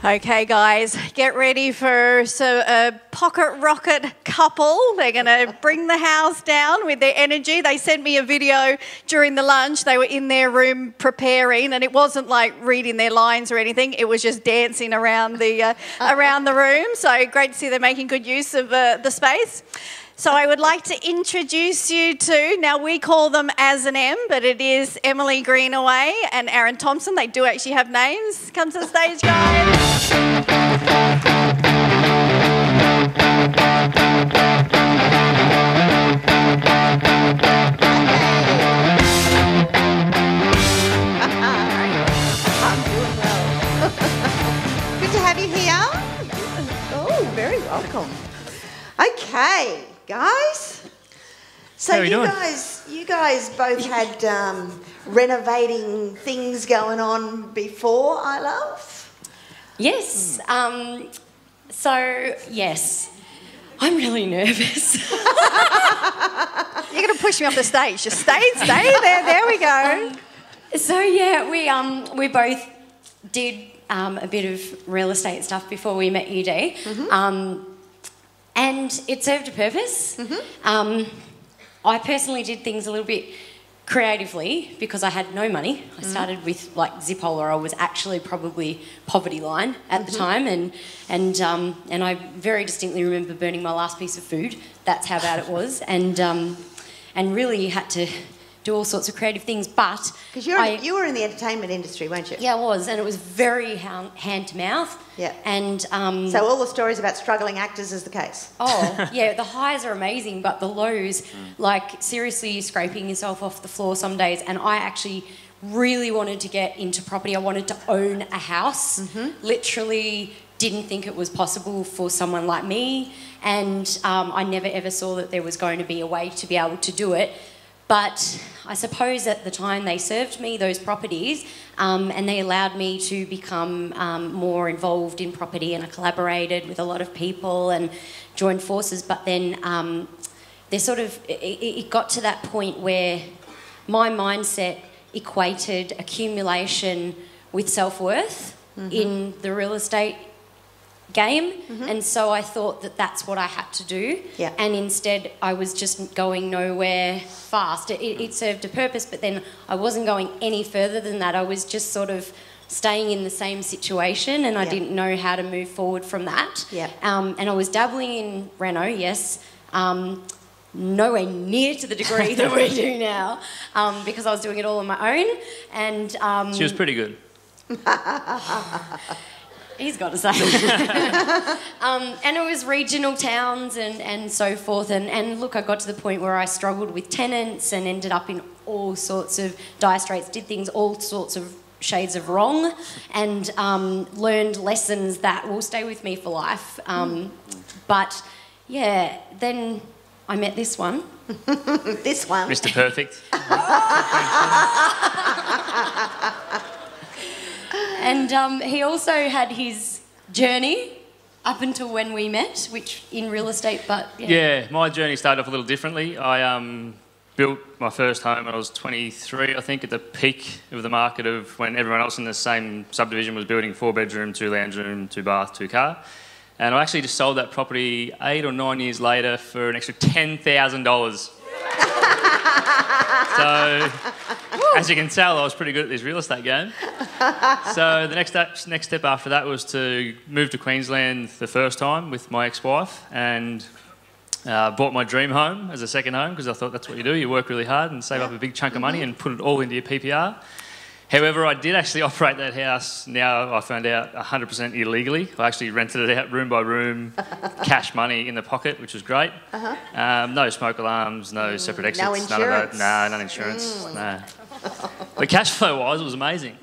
Okay, guys, get ready for a pocket rocket couple. They're going to bring the house down with their energy. They sent me a video during the lunch. They were in their room preparing, and it wasn't like reading their lines or anything. It was just dancing around the room. So great to see they're making good use of the space. So I would like to introduce you to, now we call them Az and M, but it is Emily Greenaway and Aaron Thompson. They do actually have names. Come to the stage, guys. I'm doing well. Good to have you here. Oh, very welcome. Okay. Guys, so you guys both had renovating things going on before I Love? Yes. So yes, I'm really nervous. You're going to push me off the stage. Just stay there. There we go. So yeah, we both did a bit of real estate stuff before we met you, Dee. Mm-hmm. And it served a purpose. Mm-hmm. I personally did things a little bit creatively because I had no money. I started with like Zipola. I was actually probably poverty line at the time, and I very distinctly remember burning my last piece of food. That's how bad it was, and really had to do all sorts of creative things, but... Because you were in the entertainment industry, weren't you? Yeah, I was, and it was very hand to mouth. Yeah. And... so all the stories about struggling actors is the case? Oh, yeah, the highs are amazing, but the lows, like, seriously, you're scraping yourself off the floor some days, and I actually really wanted to get into property. I wanted to own a house. Literally didn't think it was possible for someone like me, and I never ever saw that there was going to be a way to be able to do it. But I suppose at the time they served me those properties, and they allowed me to become more involved in property, and I collaborated with a lot of people and joined forces. But then it got to that point where my mindset equated accumulation with self-worth in the real estate game, and so I thought that that's what I had to do, and instead I was just going nowhere fast. It served a purpose, but then I wasn't going any further than that. I was just sort of staying in the same situation, and I didn't know how to move forward from that. And I was dabbling in reno, yes, nowhere near to the degree that we do now, because I was doing it all on my own, and she was pretty good. He's got to say. And it was regional towns and so forth. And look, I got to the point where I struggled with tenants and ended up in all sorts of dire straits, did things all sorts of shades of wrong, and learned lessons that will stay with me for life. But, yeah, then I met this one. This one? Mr. Perfect. And he also had his journey up until when we met, which in real estate, but... Yeah, my journey started off a little differently. I built my first home when I was 23, I think, at the peak of the market of when everyone else in the same subdivision was building 4-bedroom, 2-lounge room, 2-bath, 2-car. And I actually just sold that property 8 or 9 years later for an extra $10,000. So, as you can tell, I was pretty good at this real estate game. So the next step after that was to move to Queensland the first time with my ex-wife, and bought my dream home as a second home, because I thought that's what you do. You work really hard and save up a big chunk of money and put it all into your PPR. However, I did actually operate that house, now I found out, 100% illegally. I actually rented it out room by room, cash money in the pocket, which was great. No smoke alarms, no separate exits. No insurance? None of that. No insurance. No. The cash flow-wise, it was amazing.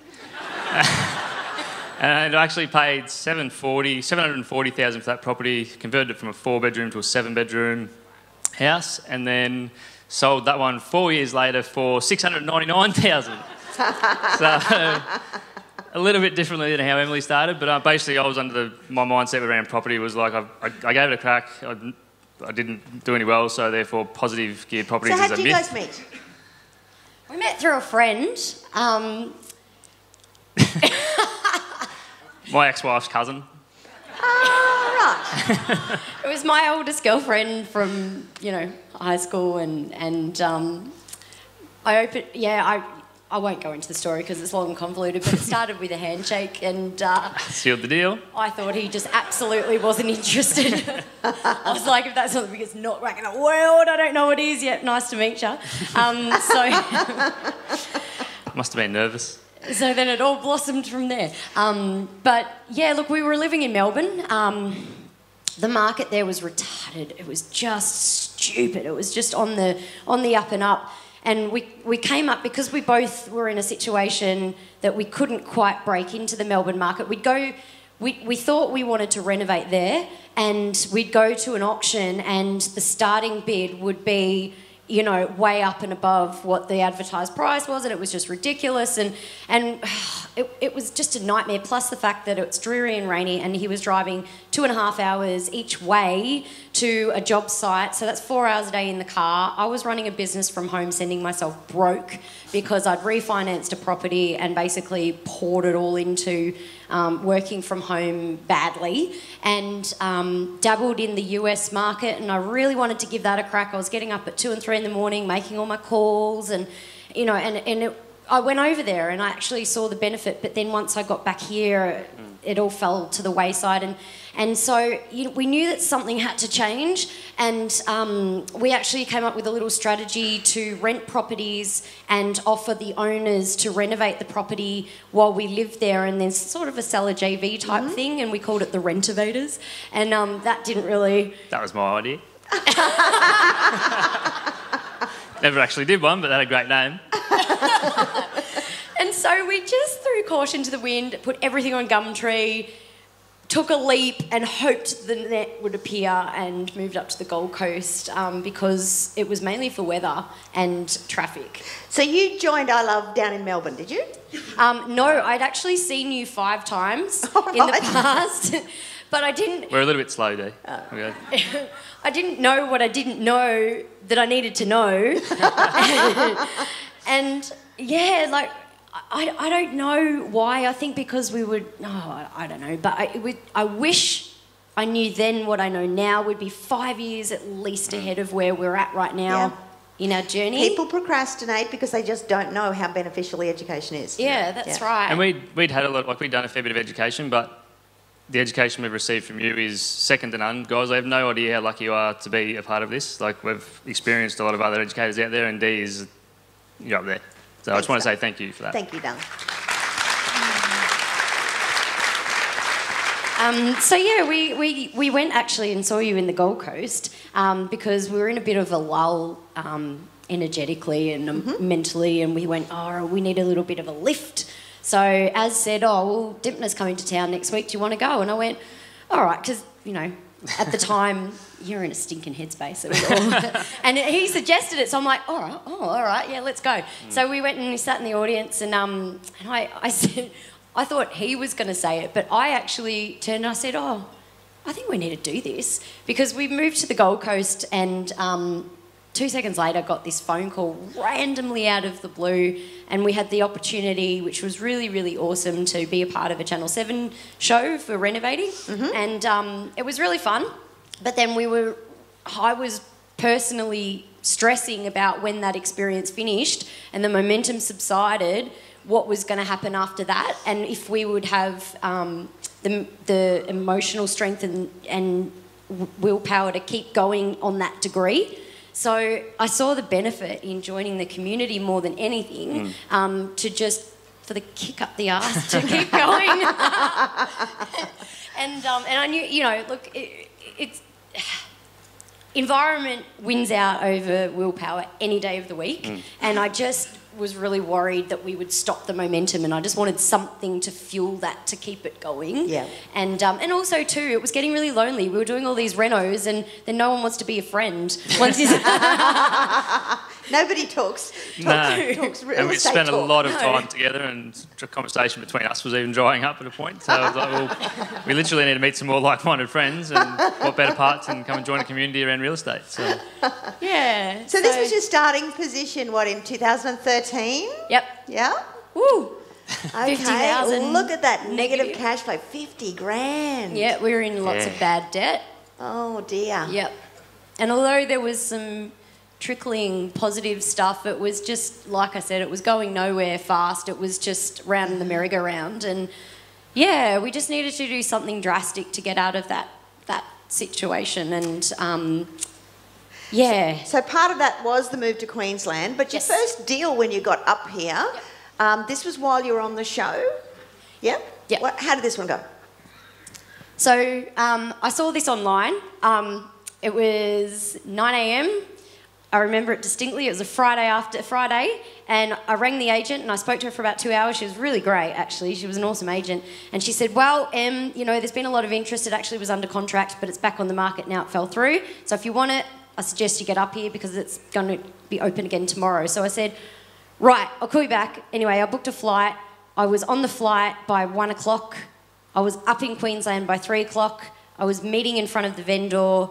And I actually paid $740,000 for that property, converted it from a 4-bedroom to a 7-bedroom house, and then sold that one 4 years later for $699,000. So, a little bit differently than how Emily started, but basically I was under my mindset around property was like, I gave it a crack. I didn't do any well, so therefore positive geared properties is a myth. So how did you guys meet? We met through a friend. My ex-wife's cousin. Right. It was my oldest girlfriend from, high school, and I opened. I won't go into the story because it's long and convoluted, but it started with a handshake, and Sealed the deal. I thought he just absolutely wasn't interested. I was like, if that's something that's not right in the world, I don't know what is yet. Nice to meet you. Must have been nervous. So then it all blossomed from there. But yeah, look, we were living in Melbourne. The market there was retarded. It was just stupid. It was just on the up and up. And we came up because we both were in a situation that we couldn't quite break into the Melbourne market. We thought we wanted to renovate there, and we'd go to an auction, and the starting bid would be, way up and above what the advertised price was, and it was just ridiculous, and it was just a nightmare, plus the fact that it's dreary and rainy, and he was driving 2.5 hours each way to a job site, so that's 4 hours a day in the car. I was running a business from home, sending myself broke because I'd refinanced a property and basically poured it all into working from home badly, and dabbled in the US market, and I really wanted to give that a crack. I was getting up at 2 and 3 in the morning, making all my calls, and I went over there and I actually saw the benefit, but then once I got back here, it all fell to the wayside, and so we knew that something had to change, and we actually came up with a little strategy to rent properties and offer the owners to renovate the property while we lived there, and then sort of a seller JV type thing, and we called it the Rentivators, and that didn't really... That was my idea. Never actually did one, but that had a great name. And so we just threw caution to the wind, put everything on Gumtree, took a leap and hoped the net would appear, and moved up to the Gold Coast because it was mainly for weather and traffic. So you joined I Love down in Melbourne, did you? No, I'd actually seen you 5 times in the past, but I didn't... We're a little bit slow, Dee. I didn't know what I didn't know that I needed to know. And yeah, like... I don't know why. I think because we would... Oh, I don't know. But I wish I knew then what I know now. Would be 5 years at least ahead of where we're at right now in our journey. People procrastinate because they just don't know how beneficial the education is. Yeah, that's right. And we'd had a lot... Like, we'd done a fair bit of education, but the education we've received from you is second to none. Guys, I have no idea how lucky you are to be a part of this. Like, we've experienced a lot of other educators out there, and Dee is... You're up there. So I just want to say thank you for that. Thank you, Dung. So yeah, we went actually and saw you in the Gold Coast because we were in a bit of a lull energetically and mentally, and we went, we need a little bit of a lift. So Az said, Dymphna's coming to town next week, do you want to go? And I went, all right, because, at the time, you're in a stinking headspace. And he suggested it, so I'm like, all right, yeah, let's go. So we went and we sat in the audience, and I said, I thought he was going to say it, but I actually turned and I said, I think we need to do this, because we moved to the Gold Coast, and 2 seconds later got this phone call randomly out of the blue, and we had the opportunity, which was really, really awesome, to be a part of a Channel 7 show for renovating, and it was really fun. But then I was personally stressing about when that experience finished and the momentum subsided, what was going to happen after that, and if we would have the emotional strength and willpower to keep going on that degree. So I saw the benefit in joining the community more than anything, to just for the kick up the arse to keep going. and I knew, look, it's environment wins out over willpower any day of the week, and I just was really worried that we would stop the momentum, and I just wanted something to fuel that, to keep it going. Yeah. And also too, it was getting really lonely. We were doing all these renos, and then no one wants to be a friend. Once Nobody talks real and we estate spent talk. a lot of time together, and the conversation between us was even drying up at a point. So I was like, well, we literally need to meet some more like-minded friends, and what better part than come and join a community around real estate. So yeah. So this was your starting position, in 2013? Yep. Yeah? Woo. Okay, 50,000 look at that negative negative. cash flow, 50 grand. Yeah, we were in lots of bad debt. Oh dear. Yep. And although there was some trickling positive stuff, it was just, like I said, it was going nowhere fast. It was just round in the merry-go-round. And yeah, we just needed to do something drastic to get out of that situation. And yeah. So part of that was the move to Queensland, but your Yes. first deal when you got up here, this was while you were on the show. Yep. Yep. How did this one go? So I saw this online. It was 9 a.m. I remember it distinctly. It was a Friday, and I rang the agent and I spoke to her for about 2 hours. She was really great, actually. She was an awesome agent. And she said, well, you know, there's been a lot of interest. It actually was under contract, but it's back on the market now. It fell through. So if you want it, I suggest you get up here because it's going to be open again tomorrow. So I said, right, I'll call you back. Anyway, I booked a flight. I was on the flight by 1 o'clock. I was up in Queensland by 3 o'clock. I was meeting in front of the vendor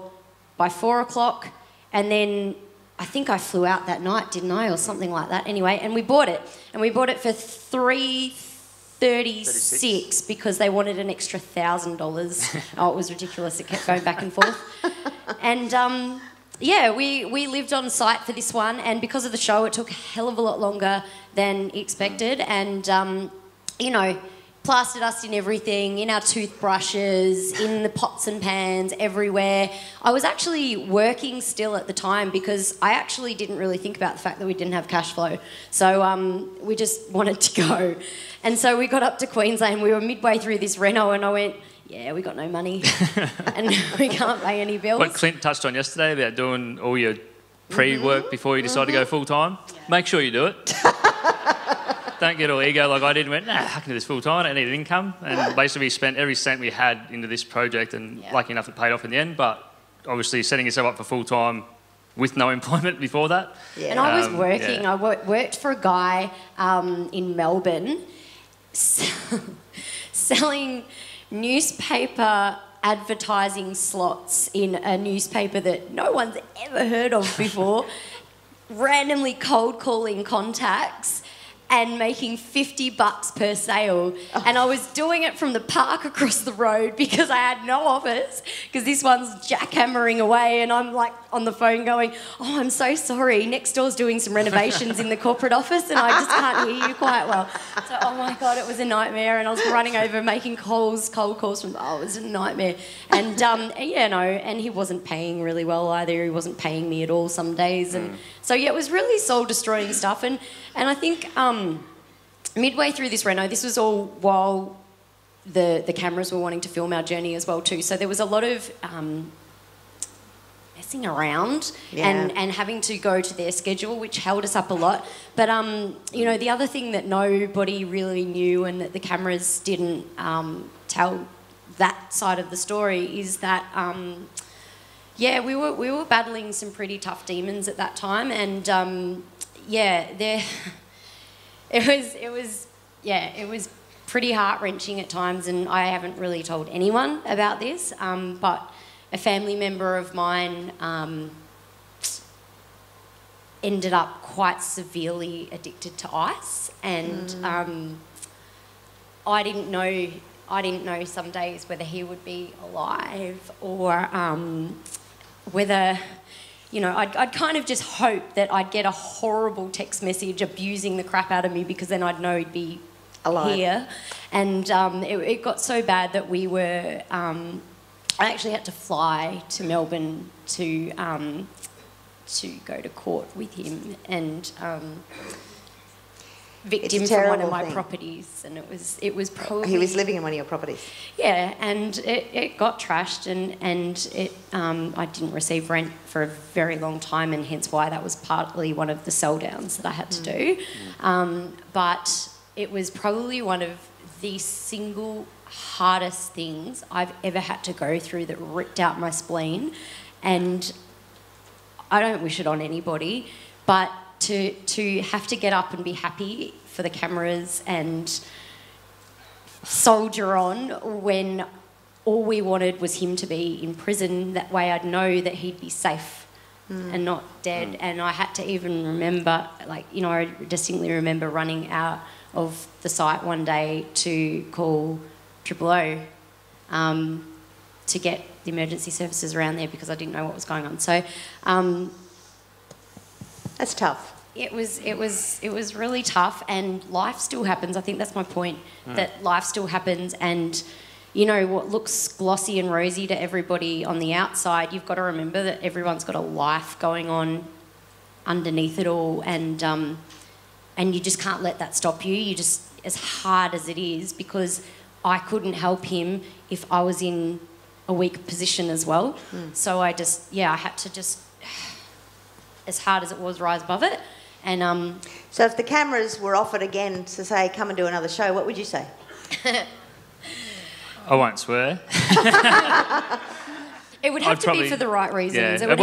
by 4 o'clock. And then I think I flew out that night, didn't I, or something like that. Anyway, and we bought it. And we bought it for $336 because they wanted an extra $1,000. Oh, it was ridiculous. It kept going back and forth. And yeah, we lived on site for this one, and because of the show, it took a hell of a lot longer than expected. And you know, plaster dust in everything, in our toothbrushes, in the pots and pans, everywhere. I was actually working still at the time because I actually didn't really think about the fact that we didn't have cash flow. So we just wanted to go. And so we got up to Queensland. We were midway through this reno and I went, yeah, we got no money and we can't pay any bills. What Clint touched on yesterday about doing all your pre-work before you decide to go full-time, make sure you do it. Don't get all ego like I did and went, nah, I can do this full-time, I don't need an income. And basically we spent every cent we had into this project and lucky enough it paid off in the end. But obviously setting yourself up for full-time with no employment before that. Yeah. And I was working. I worked for a guy in Melbourne selling newspaper advertising slots in a newspaper that no one's ever heard of before, randomly cold calling contacts and making $50 per sale. And I was doing it from the park across the road because I had no office, because this one's jackhammering away and I'm like on the phone going, oh, I'm so sorry, next door's doing some renovations in the corporate office and I just can't hear you quite well. So, oh my God, it was a nightmare, and I was running over making cold calls from, it was a nightmare. And yeah, no, and he wasn't paying really well either. He wasn't paying me at all some days. And so yeah, it was really soul-destroying stuff. And I think midway through this reno, this was all while the cameras were wanting to film our journey as well too. So there was a lot of messing around and having to go to their schedule, which held us up a lot. But you know, the other thing that nobody really knew and that the cameras didn't tell that side of the story is that yeah, we were battling some pretty tough demons at that time, and yeah, it was pretty heart-wrenching at times, and I haven't really told anyone about this, but a family member of mine ended up quite severely addicted to ice, and I didn't know some days whether he would be alive or whether, you know, I'd kind of just hope that I'd get a horrible text message abusing the crap out of me, because then I'd know he'd be alive here. And it got so bad that we were... I actually had to fly to Melbourne to go to court with him and evict him from one of my properties, and it was probably... He was living in one of your properties? Yeah, and it got trashed, and it I didn't receive rent for a very long time, and hence why that was partly one of the sell downs that I had to do. But it was probably one of the single hardest things I've ever had to go through, that ripped out my spleen, and I don't wish it on anybody, but to have to get up and be happy for the cameras and soldier on when all we wanted was him to be in prison. That way I'd know that he'd be safe and not dead. And I had to even remember, like, you know, I distinctly remember running out of the site one day to call 000 to get the emergency services around there because I didn't know what was going on. So That's tough. it was really tough, and life still happens. I think that's my point, that life still happens, and you know what looks glossy and rosy to everybody on the outside, you've got to remember that everyone's got a life going on underneath it all, and you just can't let that stop you. You just, as hard as it is, because I couldn't help him if I was in a weak position as well. So I had to just, as hard as it was, rise above it. And So if the cameras were offered again to say, come and do another show, what would you say? I won't swear. it would have to be for the right reasons. Yeah, It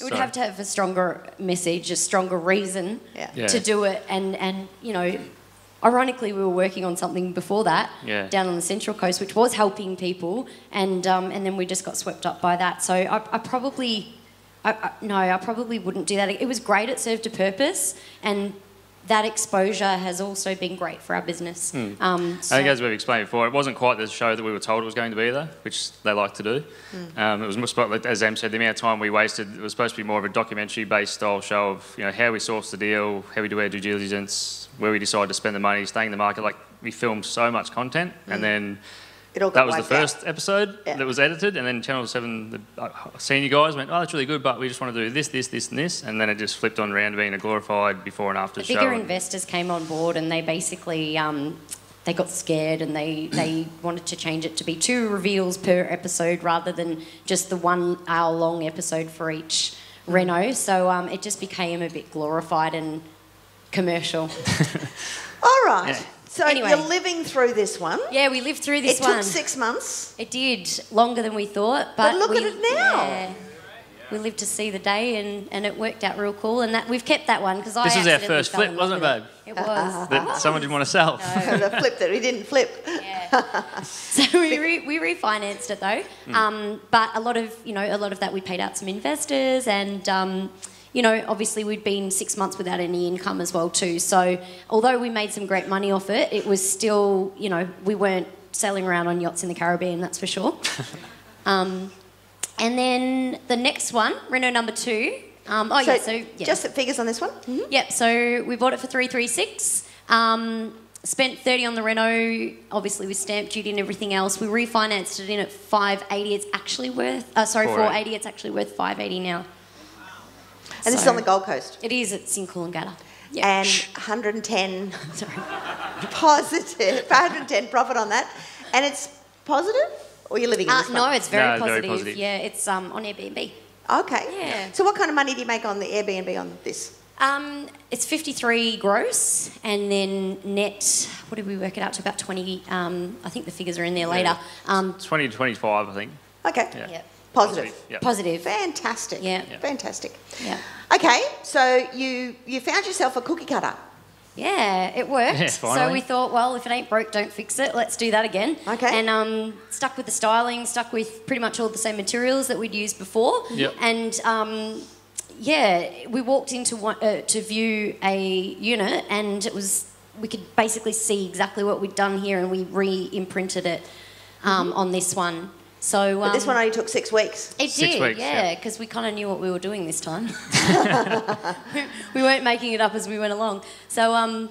would have to have a stronger message, a stronger reason to do it. And you know, ironically, we were working on something before that down on the Central Coast, which was helping people, and then we just got swept up by that. So I probably wouldn't do that. It was great. It served a purpose, and that exposure has also been great for our business. I think, as we've explained before, it wasn't quite the show that we were told it was going to be either, which they like to do. It was more, as Em said, the amount of time we wasted. It was supposed to be more of a documentary-based style show of, you know, how we source the deal, how we do our due diligence, where we decide to spend the money, staying in the market. Like, we filmed so much content, and then that was the first episode that was edited, and then Channel 7, the senior guys went, oh, that's really good, but we just want to do this, this, this and this, and then it just flipped on around being a glorified before and after show. Bigger investors came on board, and they basically they got scared, and they wanted to change it to be 2 reveals per episode rather than just the 1 hour long episode for each reno. So it just became a bit glorified and commercial. All right. Yeah. So Anyway. you're living through this one. Yeah, we lived through this It one. took 6 months. It did, longer than we thought. But look we, at it now. Yeah, we lived to see the day, and it worked out real cool. And that we've kept that one because This was our first flip, wasn't it, babe? It was. That someone didn't want to sell. The flip that he didn't flip. Yeah. So we refinanced it though, but a lot of that we paid out some investors, and you know, obviously we'd been 6 months without any income as well too. So although we made some great money off it, it was still, you know, we weren't sailing around on yachts in the Caribbean, that's for sure. And then the next one, Reno number 2. Just the figures on this one? Mm-hmm. Yep, so we bought it for 336. Spent 30 on the reno, obviously with stamp duty and everything else. We refinanced it in at 580. It's actually worth 480. It's actually worth 580 now. And this is on the Gold Coast. It is. It's in Coolangatta. Yep. And 110 Sorry. positive, 110 profit on that. And it's positive? Or you're living in this No, one? it's very positive. Very positive. Yeah, it's on Airbnb. Okay. Yeah. So what kind of money do you make on the Airbnb on this? It's 53 gross, and then net, what did we work it out to? About 20. I think the figures are in there later. 20 to 25, I think. Okay. Yeah. Yep. Positive. Yep. Positive. Fantastic. Yeah. Fantastic. Yeah. Okay, so you found yourself a cookie cutter. Yeah, it worked. Yeah, so finally. we thought, well, if it ain't broke, don't fix it. Let's do that again. Okay. And stuck with the styling, stuck with pretty much all the same materials that we'd used before. Yep. And we walked into to view a unit, and we could basically see exactly what we'd done here, and we re-imprinted it on this one. So But this one only took 6 weeks. it 6 did, weeks, yeah, yeah. because we kind of knew what we were doing this time. We weren't making it up as we went along. So,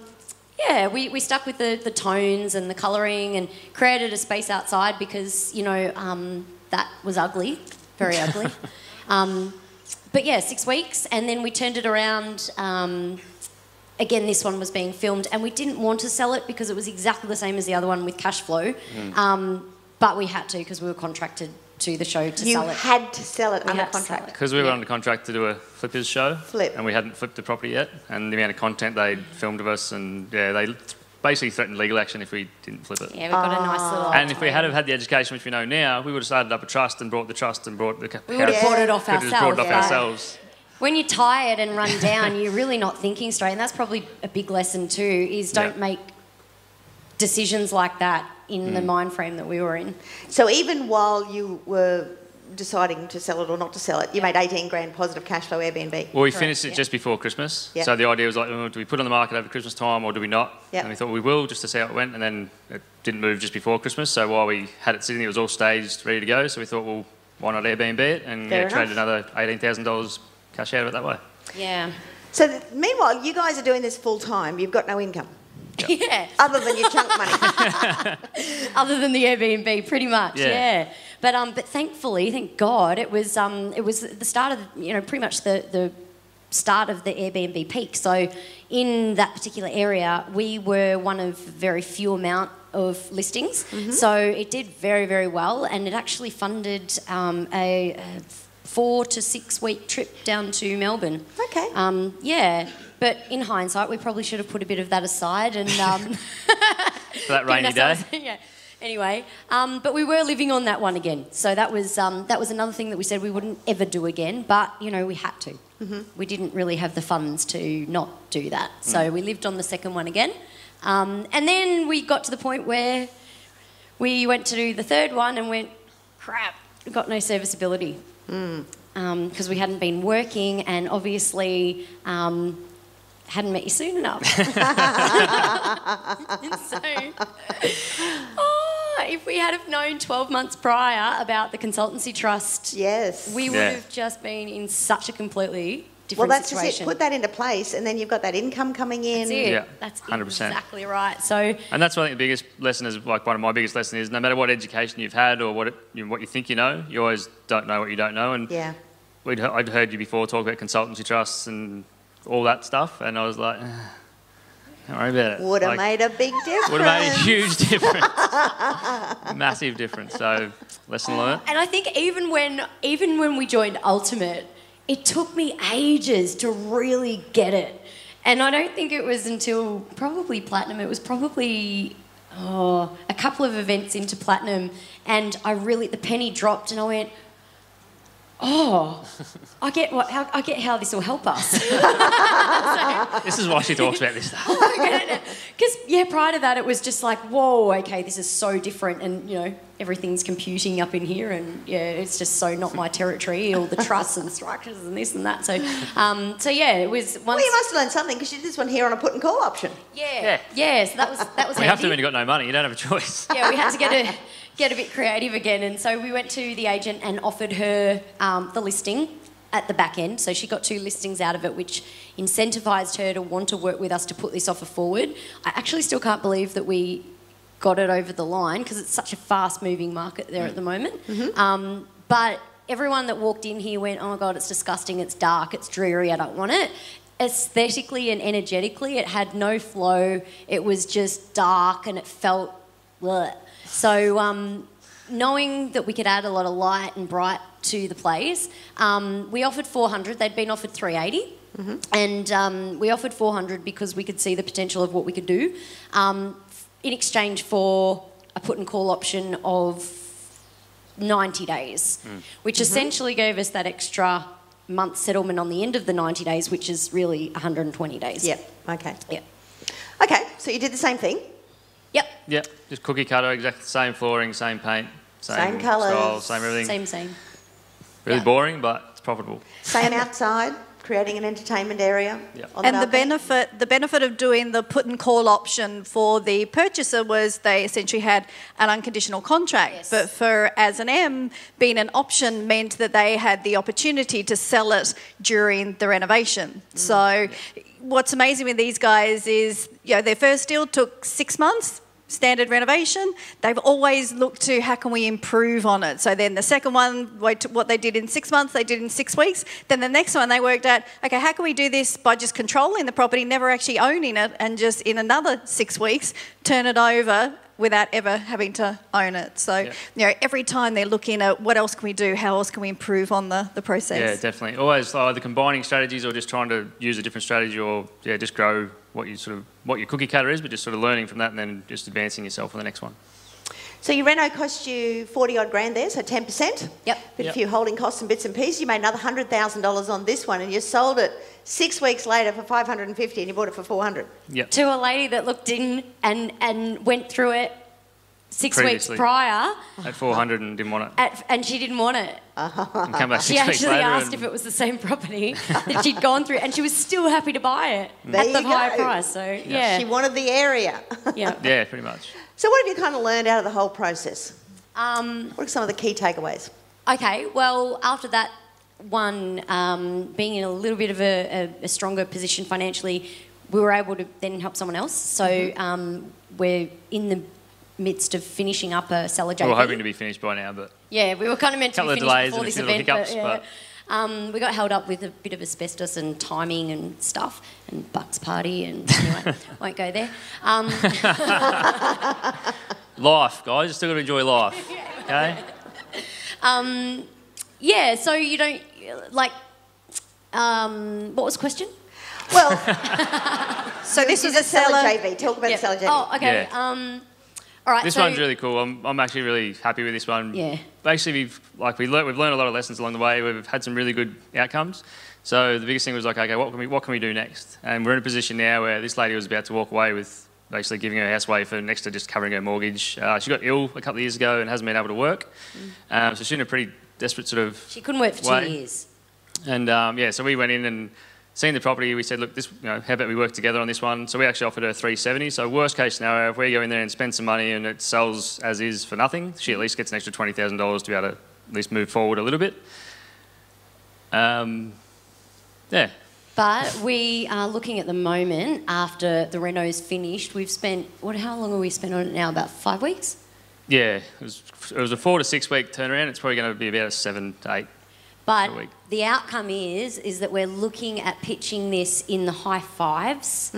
we stuck with the tones and the colouring and created a space outside because, you know, that was ugly, very ugly. But yeah, 6 weeks, and then we turned it around. Again, this one was being filmed, and we didn't want to sell it because it was exactly the same as the other one with cash flow. But we had to because we were contracted to the show to sell it. You had to sell it under had to sell contract. it. Because we were under contract to do a flippers show. Flip. And we hadn't flipped the property yet. And the amount of content they'd filmed of us, and they basically threatened legal action if we didn't flip it. Yeah, we've got a nice little... And if we had have had the education which we know now, we would have started up a trust and brought the We would have bought it off Could have just brought it off ourselves. When you're tired and run down, you're really not thinking straight. And that's probably a big lesson too, is don't make decisions like that in the mind frame that we were in. So even while you were deciding to sell it or not to sell it, you made 18 grand positive cash flow Airbnb. Well, we finished it just before Christmas. Yep. So the idea was like, oh, do we put it on the market over Christmas time or do we not? Yep. And we thought we will just to see how it went. And then it didn't move just before Christmas. So while we had it sitting, it was all staged, ready to go. So we thought, well, why not Airbnb it? And traded another $18,000 cash out of it that way. Yeah. So meanwhile, you guys are doing this full time. You've got no income. Yep. Yeah. Other than your chunk money. Other than the Airbnb, pretty much. Yeah. But thankfully, thank God, it was the start of pretty much the start of the Airbnb peak. So in that particular area, we were one of very few amount of listings. So it did very, very well, and it actually funded a 4 to 6 week trip down to Melbourne. Okay. Yeah. But in hindsight, we probably should have put a bit of that aside and For that rainy day. Yeah. Anyway, but we were living on that one again. So that was another thing that we said we wouldn't ever do again. But we had to. We didn't really have the funds to not do that. So we lived on the second one again, and then we got to the point where we went to do the third one and went, crap, we got no serviceability because we hadn't been working and obviously. Hadn't met you soon enough. And so, if we had have known 12 months prior about the consultancy trust, yes, we would have just been in such a completely different well, that's situation. just it. Put that into place, and then you've got that income coming in. That's it. Yeah, that's 100%. exactly right. So, and that's why I think the biggest lesson is, like one of my biggest lessons is, no matter what education you've had or what you think you know, you always don't know what you don't know. And I'd heard you before talk about consultancy trusts and all that stuff, and I was like, don't worry about it. Would have made a big difference. Would have made a huge difference. Massive difference. So, lesson learned. and I think even when we joined Ultimate, it took me ages to really get it. And I don't think it was until probably Platinum, it was probably a couple of events into Platinum, and the penny dropped and I went, I get how this will help us. This is why she talks about this stuff. Because prior to that, it was just like, whoa, okay, this is so different, and everything's computing up in here, and it's just so not my territory, all the trusts and structures and this and that. So, it was. Well, you must have learned something because you did this one here on a put and call option. Yeah. So that was. You have to when you've got no money. You don't have a choice. Yeah, we had to get a bit creative again, and so we went to the agent and offered her the listing at the back end. So she got 2 listings out of it, which incentivised her to want to work with us to put this offer forward. I actually still can't believe that we got it over the line because it's such a fast-moving market there at the moment. But everyone that walked in here went, oh my God, it's disgusting, it's dark, it's dreary, I don't want it. Aesthetically and energetically, it had no flow. It was just dark and it felt bleh. So knowing that we could add a lot of light and bright to the place, we offered 400. They'd been offered 380. And we offered 400 because we could see the potential of what we could do in exchange for a put and call option of 90 days, which essentially gave us that extra month settlement on the end of the 90 days, which is really 120 days. Yep, okay. Yep. Okay, so you did the same thing? Yep, just cookie cutter, exactly the same flooring, same paint, same colours, style, same everything. Same. Really boring, but it's profitable. Same outside, creating an entertainment area. Yep. And the benefit of doing the put and call option for the purchaser was they essentially had an unconditional contract. Yes. But for Azza, being an option meant that they had the opportunity to sell it during the renovation. So what's amazing with these guys is, their first deal took 6 months. Standard renovation, they've always looked to how can we improve on it. So then the second one, what they did in 6 months, they did in 6 weeks. Then the next one, they worked out, okay, how can we do this by just controlling the property, never actually owning it, and just in another 6 weeks, turn it over without ever having to own it. So, every time they're looking at what else can we do, how else can we improve on the process. Yeah, definitely. Always either combining strategies or just trying to use a different strategy or, just grow what your cookie cutter is, but just sort of learning from that and then just advancing yourself on the next one. So your reno cost you 40 odd grand there, so 10%. Yep. But a few holding costs and bits and pieces. You made another $100,000 on this one, and you sold it 6 weeks later for 550, and you bought it for 400. Yep. To a lady that looked in and went through it 6 weeks Previously. prior, at 400 and didn't want it. and she didn't want it. And come back She 6 weeks actually later asked and if it was the same property that she'd gone through, and she was still happy to buy it There at the you higher go. price. So yeah, She wanted the area. yeah. yeah, pretty much. So what have you kind of learned out of the whole process? Um, What are some of the key takeaways? Okay, well, after that one, being in a little bit of a stronger position financially, we were able to then help someone else. So we're in the midst of finishing up a cellar JV. We were hoping to be finished by now, but Yeah, we were kind of meant to be Couple of finished delays before and a this few little event, hiccups, but we got held up with a bit of asbestos and timing and stuff, and Bucks party, and anyway, won't go there. life, guys, you still got to enjoy life. Okay? Yeah, so you don't like. What was the question? Well, So this was is a cellar. JV. Talk about the cellar JV. Oh, okay. Yeah. All right. This so, one's really cool. I'm actually really happy with this one. Yeah. Basically, we've learned a lot of lessons along the way. We've had some really good outcomes. So the biggest thing was like, okay, what can we do next? And we're in a position now where this lady was about to walk away with basically giving her house away for next to just covering her mortgage. She got ill a couple of years ago and hasn't been able to work. So she's in a pretty desperate sort of She couldn't work for 2 way. years. And so we went in and seen the property. We said, look, this, how about we work together on this one? So we actually offered her 370. So worst case scenario, if we go in there and spend some money and it sells as is for nothing, she at least gets an extra $20,000 to be able to at least move forward a little bit. Yeah. But we are looking at the moment, after the reno's finished, we've spent, how long have we spent on it now? About 5 weeks? Yeah, it was a 4 to 6 week turnaround. It's probably going to be about a 7 to 8. But a week. the outcome is that we're looking at pitching this in the high fives.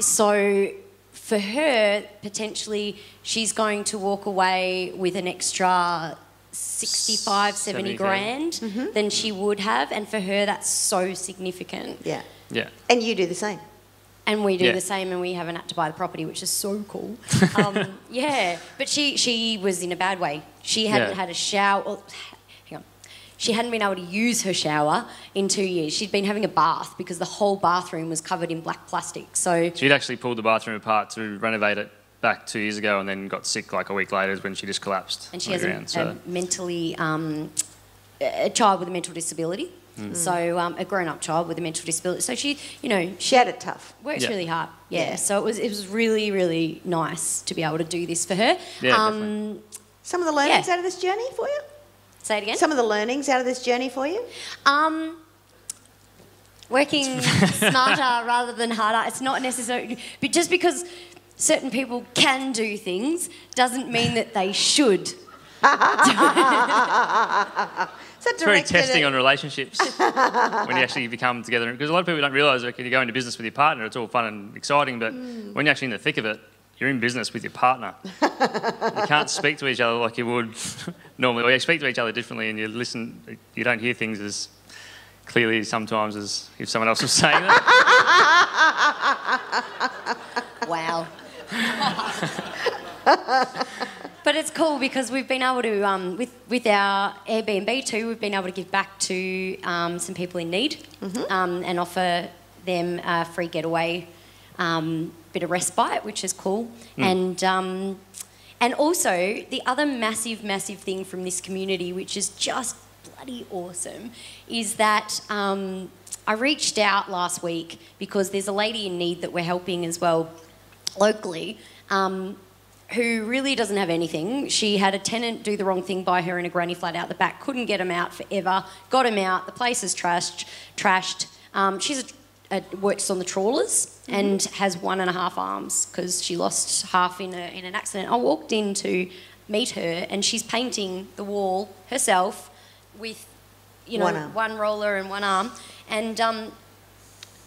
So for her, potentially, she's going to walk away with an extra 65, 70 grand than she would have. And for her, that's so significant. Yeah. Yeah. And you do the same. And we do Yeah. the same, and we haven't had to buy the property, which is so cool. Yeah, but she was in a bad way. She hadn't Yeah. had a shower. Well, hang on. She hadn't been able to use her shower in 2 years. She'd been having a bath because the whole bathroom was covered in black plastic. So She'd actually pulled the bathroom apart to renovate it back 2 years ago and then got sick like a week later when she just collapsed. and she on has the ground, so. a mentally a child with a mental disability. So a grown-up child with a mental disability. So she She had it tough. works Yeah. really hard. Yeah. Yeah. So it was really, really nice to be able to do this for her. Yeah, definitely. Some of the learnings Yeah. out of this journey for you? Say it again. Some of the learnings out of this journey for you? Working smarter rather than harder. It's not necessarily, but just because certain people can do things doesn't mean that they should. It's very testing on relationships when you actually become together. Because a lot of people don't realise that when you go into business with your partner, it's all fun and exciting, but when you're actually in the thick of it, you're in business with your partner. You can't speak to each other like you would normally, or you speak to each other differently and you listen, you don't hear things as clearly sometimes as if someone else was saying it. Wow. But it's cool because we've been able to, with our Airbnb too, we've been able to give back to some people in need and offer them a free getaway, bit of respite, which is cool. And also the other massive, massive thing from this community, which is just bloody awesome, is that I reached out last week because there's a lady in need that we're helping as well locally, who really doesn't have anything. She had a tenant do the wrong thing by her in a granny flat out the back, couldn't get him out forever, got him out, the place is trashed. She's works on the trawlers and has 1.5 arms because she lost half in an accident. I walked in to meet her and she's painting the wall herself with, one roller and one arm. And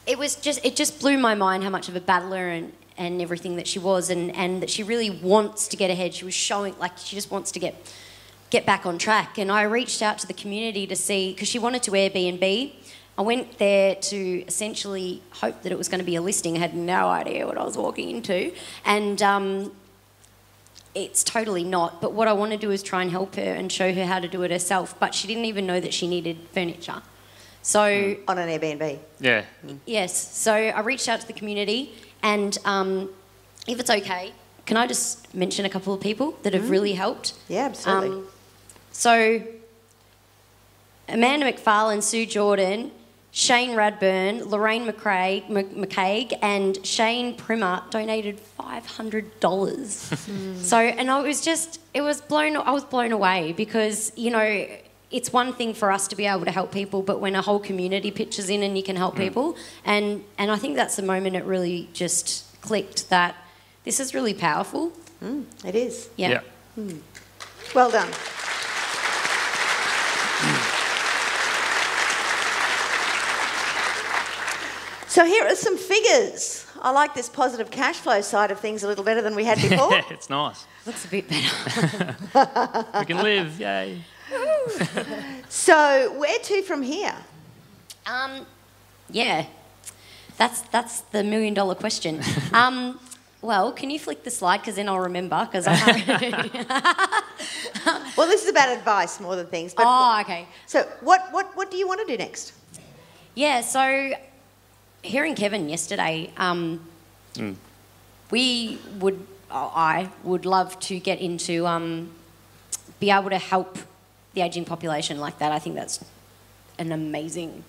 it just blew my mind how much of a battler and everything that she was, and that she really wants to get ahead. She was showing, like, she just wants to get back on track. And I reached out to the community to see, because she wanted to Airbnb. I went there to essentially hope that it was going to be a listing. I had no idea what I was walking into. And it's totally not. But what I want to do is try and help her and show her how to do it herself. But she didn't even know that she needed furniture. So On an Airbnb. Yeah. yes, so I reached out to the community, and if it's okay, can I just mention a couple of people that have really helped? Yeah, absolutely. So Amanda McFarlane, Sue Jordan, Shane Radburn, Lorraine McCaig, and Shane Primmer donated $500. So, and I was blown away because, you know, it's one thing for us to be able to help people, but when a whole community pitches in and you can help people, and I think that's the moment it really just clicked that this is really powerful. It is. Yeah. Well done. So here are some figures. I like this positive cash flow side of things a little better than we had before. Yeah, it's nice. Looks a bit better. We can live, yay. So where to from here? Yeah, that's the $1 million question. Well, can you flick the slide because then I'll remember because I can't. Well, this is about advice more than things. But Okay. So what do you want to do next? Yeah, so hearing Kevin yesterday, I would love to get into be able to help the ageing population like that. I think that's an amazing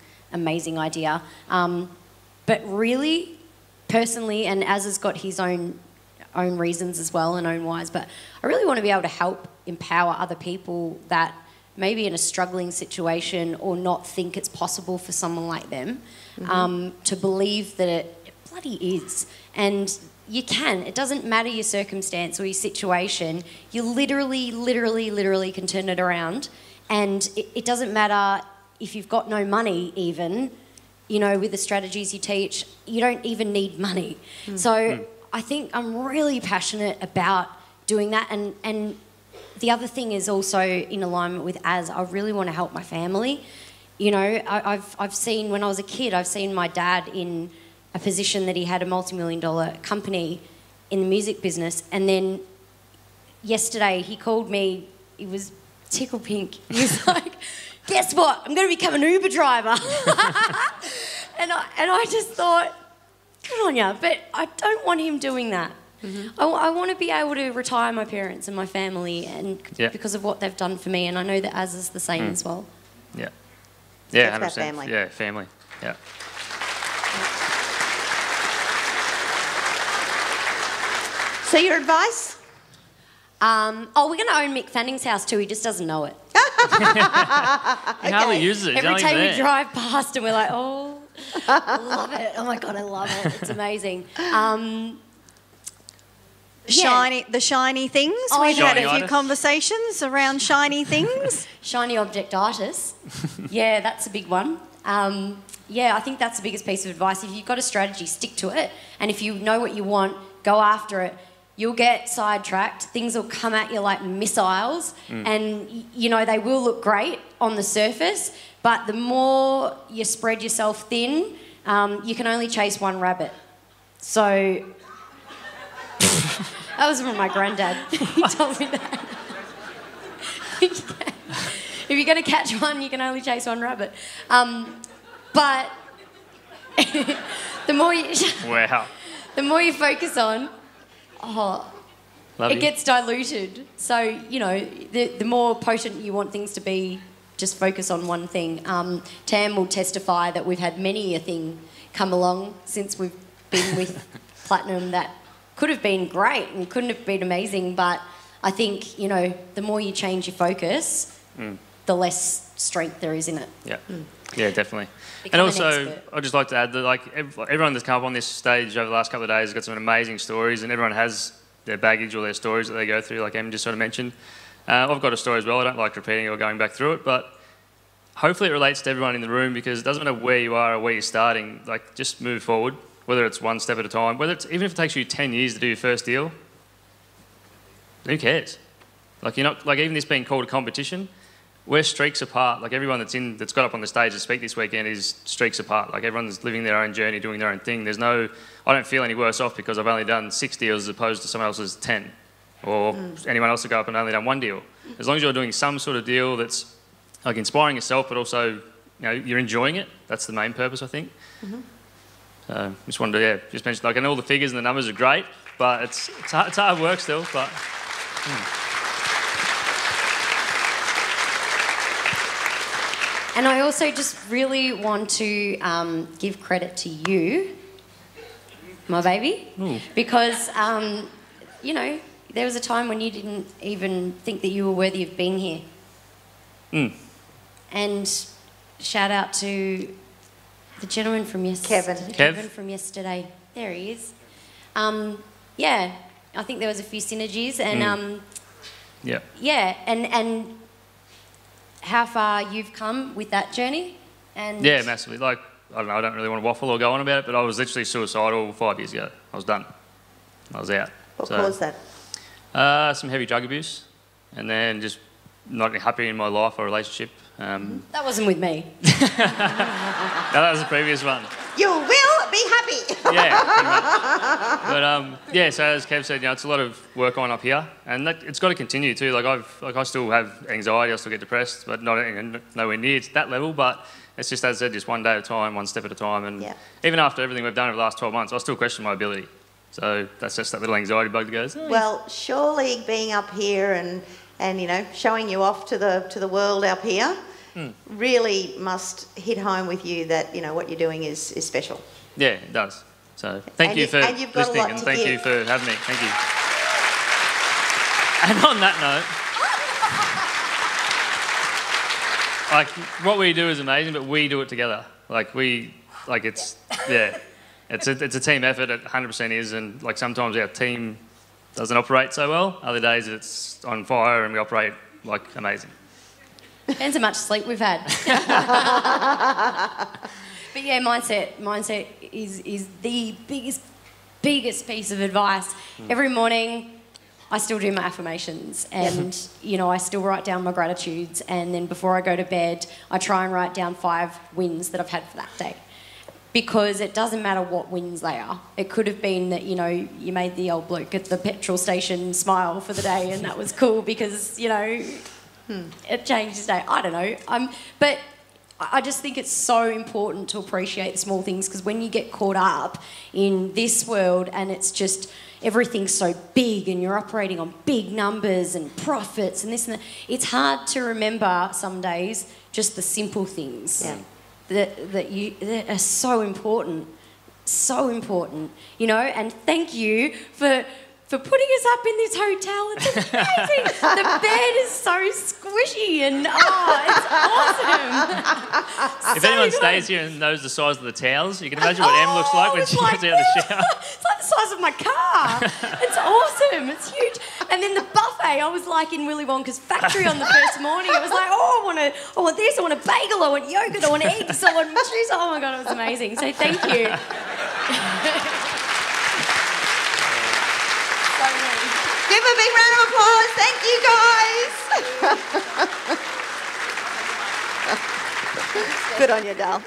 idea. But really, personally, and Azza's got his own reasons as well and own whys, but I really want to be able to help empower other people that may be in a struggling situation or not think it's possible for someone like them to believe that it bloody is. And you can. It doesn't matter your circumstance or your situation. You literally can turn it around. And it doesn't matter if you've got no money even, you know, with the strategies you teach, you don't even need money. So I think I'm really passionate about doing that. And the other thing is also in alignment with I really want to help my family. You know, I've seen, when I was a kid, I've seen my dad in a position that he had a multi-million-dollar company in the music business. And then yesterday he called me, he was tickle pink. He was like, guess what? I'm going to become an Uber driver. and I just thought, good on you, but I don't want him doing that. I want to be able to retire my parents and my family and because of what they've done for me, and I know that Azza's the same as well. Yeah. Yeah, 100%. About family. Yeah, family. Yeah. So your advice? We're going to own Mick Fanning's house too. He just doesn't know it. He hardly uses it. Every time we drive past and we're like, oh, I love it. Oh my God, I love it. It's amazing. The shiny things. We've had a few conversations around shiny things. Shiny objectitis. Yeah, that's a big one. I think that's the biggest piece of advice. If you've got a strategy, stick to it. And if you know what you want, go after it. You'll get sidetracked. Things will come at you like missiles. And, you know, they will look great on the surface. But the more you spread yourself thin, you can only chase one rabbit. So... That was from my granddad. He told me that. If you're going to catch one, you can only chase one rabbit. But the more you... Wow. The more you focus on, it gets diluted. So, you know, the more potent you want things to be, just focus on one thing. Tam will testify that we've had many a thing come along since we've been with Platinum that could have been great and couldn't have been amazing, but I think, you know, the more you change your focus, the less strength there is in it. Yeah, yeah, definitely. Become and an also, expert. I'd just like to add that, like, everyone that's come up on this stage over the last couple of days has got some amazing stories, and everyone has their baggage or their stories that they go through, like Em just sort of mentioned. I've got a story as well. I don't like repeating or going back through it, but hopefully it relates to everyone in the room, because it doesn't matter where you are or where you're starting, like, just move forward. Whether it's one step at a time, even if it takes you 10 years to do your first deal, who cares? Like, you're not, like, even this being called a competition, we're streaks apart. Like, everyone that's got up on the stage to speak this weekend is streaks apart. Like, everyone's living their own journey, doing their own thing. I don't feel any worse off because I've only done 6 deals as opposed to someone else's 10, or anyone else who go up and only done 1 deal. As long as you're doing some sort of deal that's, like, inspiring yourself, but also, you know, you're enjoying it. That's the main purpose, I think. Just wanted to, just mention, like, and all the figures and the numbers are great, but it's hard work still. But And I also just really want to give credit to you, my baby, because, you know, there was a time when you didn't even think that you were worthy of being here. And shout out to the gentleman from yesterday. Kevin from yesterday. There he is. Yeah, I think there was a few synergies and yeah, and how far you've come with that journey. And yeah, massively. Like, I don't know, I don't really want to waffle or go on about it, but I was literally suicidal 5 years ago. I was done. I was out. What caused that? Some heavy drug abuse, and then just not happy in my life or relationship. that wasn't with me. No, that was the previous one. You will be happy. Yeah, pretty much. But yeah, so as Kev said, you know, it's a lot of work on up here, and it's got to continue too. Like I still have anxiety, I still get depressed, but nowhere near to that level. But it's just, as I said, just one day at a time, one step at a time. And even after everything we've done over the last 12 months, I still question my ability. So that's just that little anxiety bug that goes. Oh, well, surely being up here and you know, showing you off to the world up here really must hit home with you that, you know, what you're doing is special. Yeah, it does. So thank you for listening, and thank you for having me. Thank you. And on that note, like, what we do is amazing, but we do it together. It's a team effort. It 100% is, and like sometimes our team doesn't operate so well. Other days it's on fire and we operate like amazing. Depends how much sleep we've had. But yeah, mindset is the biggest piece of advice. Every morning I still do my affirmations and, you know, I still write down my gratitudes, and then before I go to bed, I try and write down 5 wins that I've had for that day. Because it doesn't matter what wins they are. It could have been that, you know, you made the old bloke at the petrol station smile for the day and that was cool because, you know, it changed his day. I don't know. But I just think it's so important to appreciate the small things, because when you get caught up in this world and it's just everything's so big and you're operating on big numbers and profits and this and that, it's hard to remember some days just the simple things. Yeah. That are so important, you know. And thank you for putting us up in this hotel. It's amazing. The bed is so squishy and it's awesome. If anyone stays here and knows the size of the towels, you can imagine what Em looks like when she gets out of the shower. It's like the size of my car. It's awesome. It's huge. And then the buffet, I was like in Willy Wonka's factory on the first morning. I was like, I want this, I want a bagel, I want yogurt, I want eggs, I want cheese. Oh my God, it was amazing. So thank you. Give a big round of applause. Thank you, guys. Good on you, Dal.